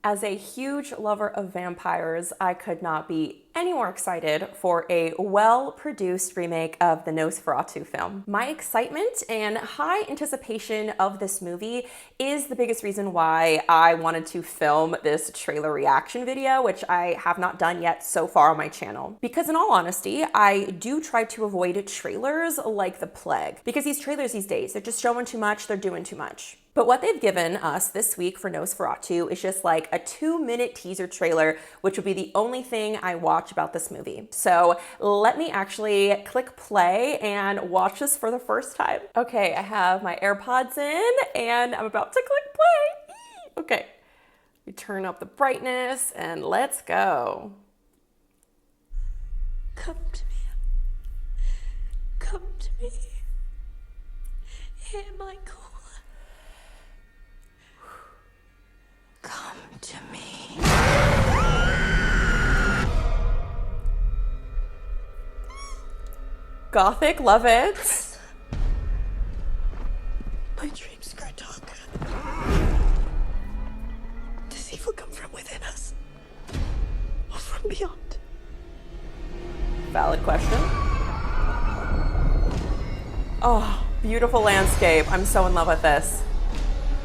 As a huge lover of vampires, I could not be any more excited for a well-produced remake of the Nosferatu film. My excitement and high anticipation of this movie is the biggest reason why I wanted to film this trailer reaction video, which I have not done yet so far on my channel. Because in all honesty, I do try to avoid trailers like the plague. Because these trailers these days, they're just showing too much, they're doing too much. But what they've given us this week for Nosferatu is just like a 2-minute teaser trailer, which would be the only thing I watch about this movie. So let me actually click play and watch this for the first time. Okay, I have my AirPods in and I'm about to click play. Okay, we turn up the brightness and let's go. Come to me. Come to me. Hear my call. Come to me. Gothic, love it. My dreams grow darker. Does evil come from within us? Or from beyond? Valid question. Oh, beautiful landscape. I'm so in love with this.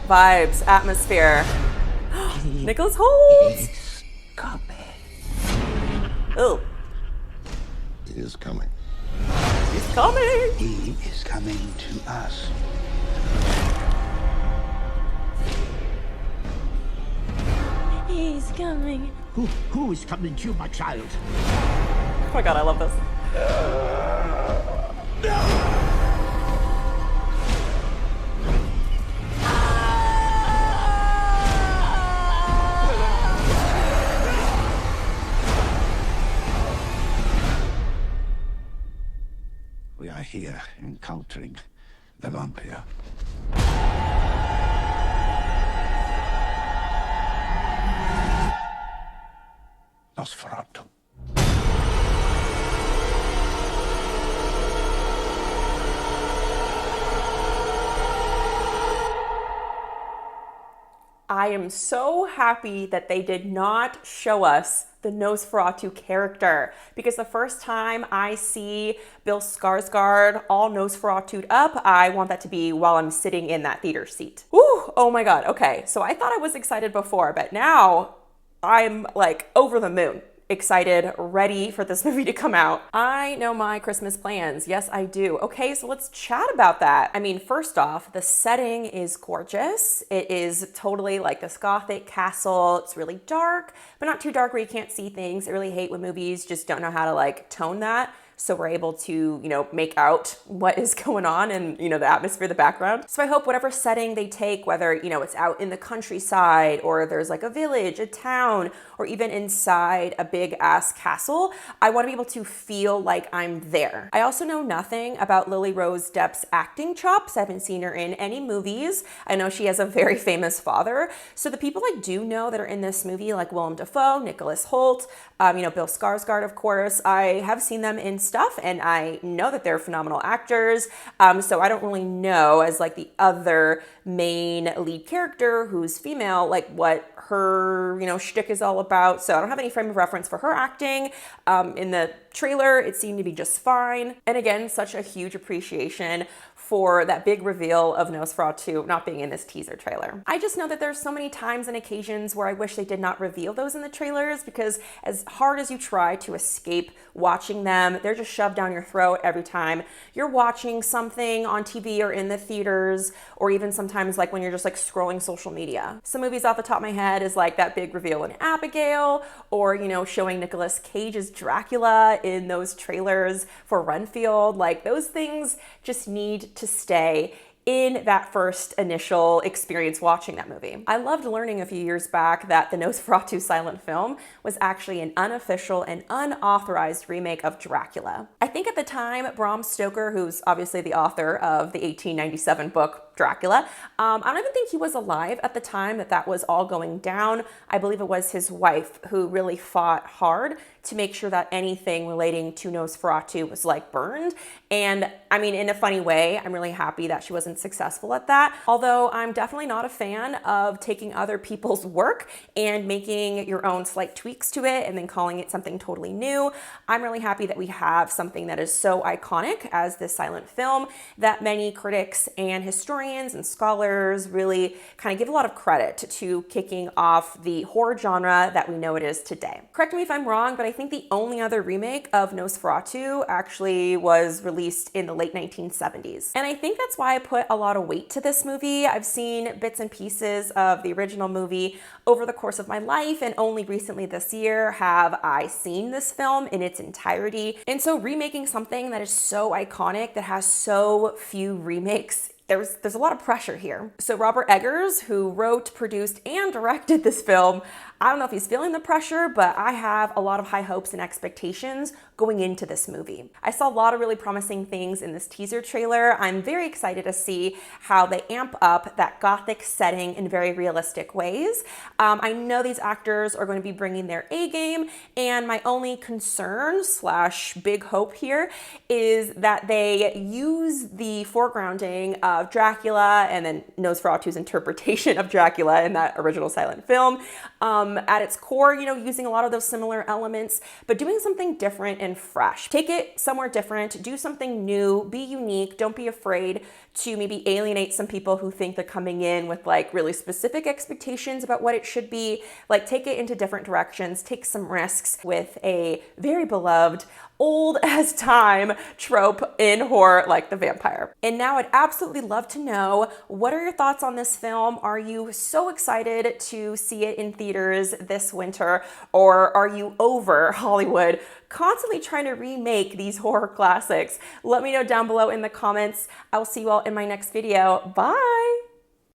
Vibes, atmosphere. Nicholas Hoult! It's coming. Oh. He is coming. He's coming! He is coming to us. He's coming. Who is coming to you, my child? Oh my god, I love this. We are here encountering the vampire. Nosferatu. I am so happy that they did not show us the Nosferatu character, because the first time I see Bill Skarsgård all Nosferatu'd up, I want that to be while I'm sitting in that theater seat. Woo, oh my god, okay, so I thought I was excited before, but now I'm like over the moon. Excited, ready for this movie to come out. I know my Christmas plans. Yes, I do. Okay, so let's chat about that. I mean, first off, the setting is gorgeous. It is totally like this gothic castle. It's really dark, but not too dark where you can't see things. I really hate when movies just don't know how to like tone that. So we're able to, make out what is going on and, the atmosphere, the background. So I hope whatever setting they take, whether, it's out in the countryside or there's like a village, a town, or even inside a big ass castle, I want to be able to feel like I'm there. I also know nothing about Lily Rose Depp's acting chops. I haven't seen her in any movies. I know she has a very famous father. So the people I do know that are in this movie, like Willem Dafoe, Nicholas Hoult, Bill Skarsgård, of course, I have seen them in stuff and I know that they're phenomenal actors. So I don't really know, as like the other main lead character who's female, like what her, shtick is all about. So I don't have any frame of reference for her acting. In the trailer, it seemed to be just fine. And again, such a huge appreciation for that big reveal of Nosferatu not being in this teaser trailer. I just know that there's so many times and occasions where I wish they did not reveal those in the trailers, because as hard as you try to escape watching them, they're just shoved down your throat every time you're watching something on TV or in the theaters, or even sometimes like when you're just like scrolling social media. Some movies off the top of my head is like that big reveal in Abigail, or showing Nicolas Cage's Dracula in those trailers for Renfield. Like those things just need to stay in that first initial experience watching that movie. I loved learning a few years back that the Nosferatu silent film was actually an unofficial and unauthorized remake of Dracula. I think at the time, Bram Stoker, who's obviously the author of the 1897 book Dracula. I don't even think he was alive at the time that was all going down. I believe it was his wife who really fought hard to make sure that anything relating to Nosferatu was like burned. And I mean, in a funny way, I'm really happy that she wasn't successful at that. Although I'm definitely not a fan of taking other people's work and making your own slight tweaks to it and then calling it something totally new. I'm really happy that we have something that is so iconic as this silent film that many critics and historians and scholars really kind of give a lot of credit to kicking off the horror genre that we know it is today. Correct me if I'm wrong, but I think the only other remake of Nosferatu actually was released in the late 1970s. And I think that's why I put a lot of weight to this movie. I've seen bits and pieces of the original movie over the course of my life, and only recently this year have I seen this film in its entirety. And so remaking something that is so iconic, that has so few remakes, there's a lot of pressure here. So Robert Eggers, who wrote, produced, and directed this film, I don't know if he's feeling the pressure, but I have a lot of high hopes and expectations going into this movie. I saw a lot of really promising things in this teaser trailer. I'm very excited to see how they amp up that gothic setting in very realistic ways. I know these actors are going to be bringing their A game, and my only concern / big hope here is that they use the foregrounding of Dracula and then Nosferatu's interpretation of Dracula in that original silent film. At its core, using a lot of those similar elements, but doing something different and fresh. Take it somewhere different, do something new, be unique, don't be afraid to maybe alienate some people who think they're coming in with like really specific expectations about what it should be. Like, take it into different directions, take some risks with a very beloved old as time trope in horror like the vampire. And now I'd absolutely love to know, what are your thoughts on this film? Are you so excited to see it in theaters this winter, or are you over Hollywood constantly trying to remake these horror classics? Let me know down below in the comments. I will see you all in my next video. Bye!